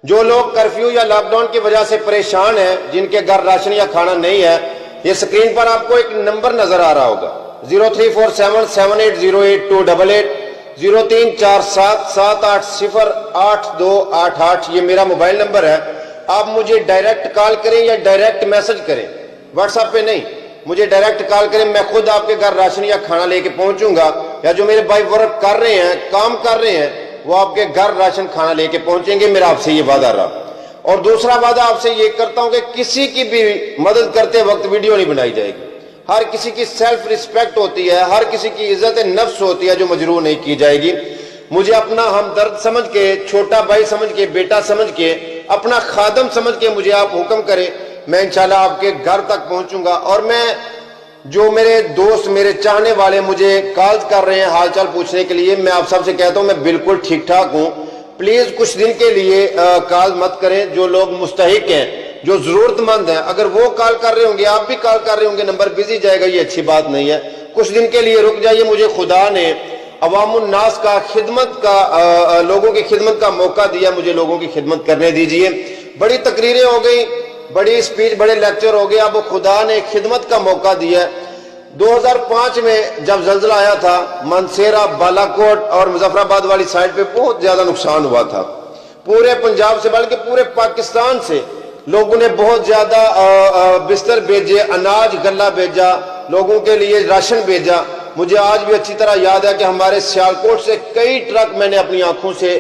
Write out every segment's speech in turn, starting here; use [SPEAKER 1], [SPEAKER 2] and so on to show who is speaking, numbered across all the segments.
[SPEAKER 1] جو لوگ کرفیو یا لاک ڈاؤن کی وجہ سے پریشان ہیں، جن کے گھر راشن یا کھانا نہیں ہے، یہ سکرین پر آپ کو ایک نمبر نظر آ رہا ہوگا 0347780888 034778088288، یہ میرا موبائل نمبر ہے۔ آپ مجھے ڈائریکٹ کال کریں یا ڈائریکٹ میسج کریں، واٹس ایپ پہ نہیں، مجھے ڈائریکٹ کال کریں، میں خود آپ کے گھر راشن یا کھانا لے کے پہنچوں گا، یا جو میرے بھائی ورک کر رہے ہیں، کام کر رہے ہیں، وہ آپ کے گھر راشن کھانا لے کے پہنچیں گے۔ میرا آپ سے یہ وعدہ رہا۔ اور دوسرا وعدہ آپ سے یہ کرتا ہوں کہ کسی کی بھی مدد کرتے وقت ویڈیو نہیں بنائی جائے گی۔ ہر کسی کی سیلف رسپیکٹ ہوتی ہے، ہر کسی کی عزت نفس ہوتی ہے جو مجروح نہیں کی جائے گی۔ مجھے اپنا ہمدرد سمجھ کے، چھوٹا بھائی سمجھ کے، بیٹا سمجھ کے، اپنا خادم سمجھ کے مجھے آپ حکم کریں، میں انشاءاللہ آپ کے گھر تک پہنچوں گا۔ اور میں جو میرے دوست، میرے چاہنے والے مجھے کال کر رہے ہیں حال چال پوچھنے کے لیے، میں آپ سب سے کہتا ہوں میں بالکل ٹھیک ٹھاک ہوں۔ پلیز کچھ دن کے لیے کال مت کریں۔ جو لوگ مستحق ہیں، جو ضرورت مند ہیں، اگر وہ کال کر رہے ہوں گے، آپ بھی کال کر رہے ہوں گے، نمبر بزی جائے گا، یہ اچھی بات نہیں ہے۔ کچھ دن کے لیے رک جائیے، مجھے خدا نے عوام الناس کا لوگوں کی خدمت کا موقع دیا، مجھے لوگوں کی خدمت کرنے دیجئے۔ بڑی تقریریں ہو گئی، بڑی اسپیچ، بڑے لیکچر ہو گئے، اب خدا نے خدمت کا موقع دیا۔ 2005 میں جب زلزلہ آیا تھا، منسیرہ، بالاکوٹ اور مظفر آباد والی سائڈ پہ بہت زیادہ نقصان ہوا تھا۔ پورے پنجاب سے بلکہ پورے پاکستان سے لوگوں نے بہت زیادہ بستر بھیجے، اناج غلہ بھیجا، لوگوں کے لیے راشن بھیجا۔ مجھے آج بھی اچھی طرح یاد ہے کہ ہمارے سیالکوٹ سے کئی ٹرک میں نے اپنی آنکھوں سے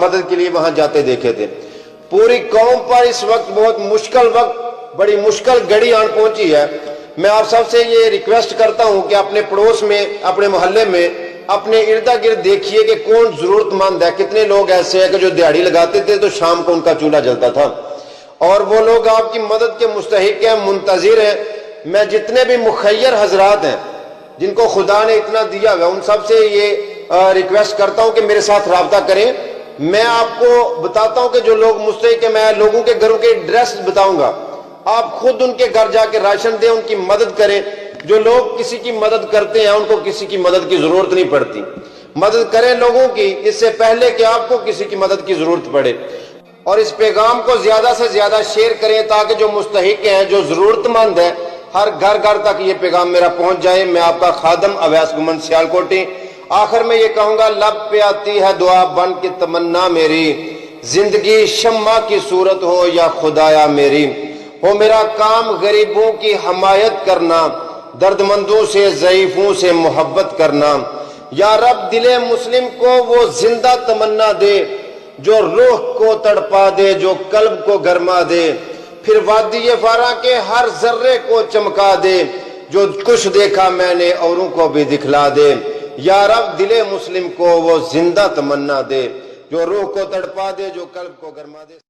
[SPEAKER 1] مدد کے لیے وہاں جاتے دیکھے تھے۔ پوری قوم پر اس وقت بہت مشکل وقت، بڑی مشکل گھڑی آن پہنچی ہے۔ میں آپ سب سے یہ ریکویسٹ کرتا ہوں کہ اپنے پڑوس میں، اپنے محلے میں، اپنے ارد گرد دیکھیے کہ کون ضرورت مند ہے۔ کتنے لوگ ایسے ہیں کہ جو دیہڑی لگاتے تھے تو شام کو ان کا چولہا جلتا تھا، اور وہ لوگ آپ کی مدد کے مستحق ہیں، منتظر ہیں۔ میں جتنے بھی مخیر حضرات ہیں جن کو خدا نے اتنا دیا ہے، ان سب سے یہ ریکویسٹ کرتا ہوں کہ میرے ساتھ رابطہ کریں۔ میں آپ کو بتاتا ہوں کہ جو لوگ مستحق ہیں، میں لوگوں کے گھروں کے ایڈریس بتاؤں گا، آپ خود ان کے گھر جا کے راشن دیں، ان کی مدد کریں۔ جو لوگ کسی کی مدد کرتے ہیں ان کو کسی کی مدد کی ضرورت نہیں پڑتی۔ مدد کریں لوگوں کی اس سے پہلے کہ آپ کو کسی کی مدد کی ضرورت پڑے۔ اور اس پیغام کو زیادہ سے زیادہ شیئر کریں تاکہ جو مستحق ہیں، جو ضرورت مند ہیں، ہر گھر گھر تک یہ پیغام میرا پہنچ جائے۔ میں آپ کا خادم اویس گمن سیالکوٹی آخر میں یہ کہوں گا، لب پہ آتی ہے دعا بن کے تمنا میری، زندگی شمع کی صورت ہو یا خدایا میری، ہو میرا کام غریبوں کی حمایت کرنا، درد مندوں سے، ضعیفوں سے محبت کرنا۔ یا رب دل مسلم کو وہ زندہ تمنا دے جو روح کو تڑپا دے، جو قلب کو گرما دے، پھر وادی فارا کے ہر ذرے کو چمکا دے، جو کچھ دیکھا میں نے اوروں کو بھی دکھلا دے۔ یا رب دل مسلم کو وہ زندہ تمنا دے جو روح کو تڑپا دے، جو قلب کو گرما دے۔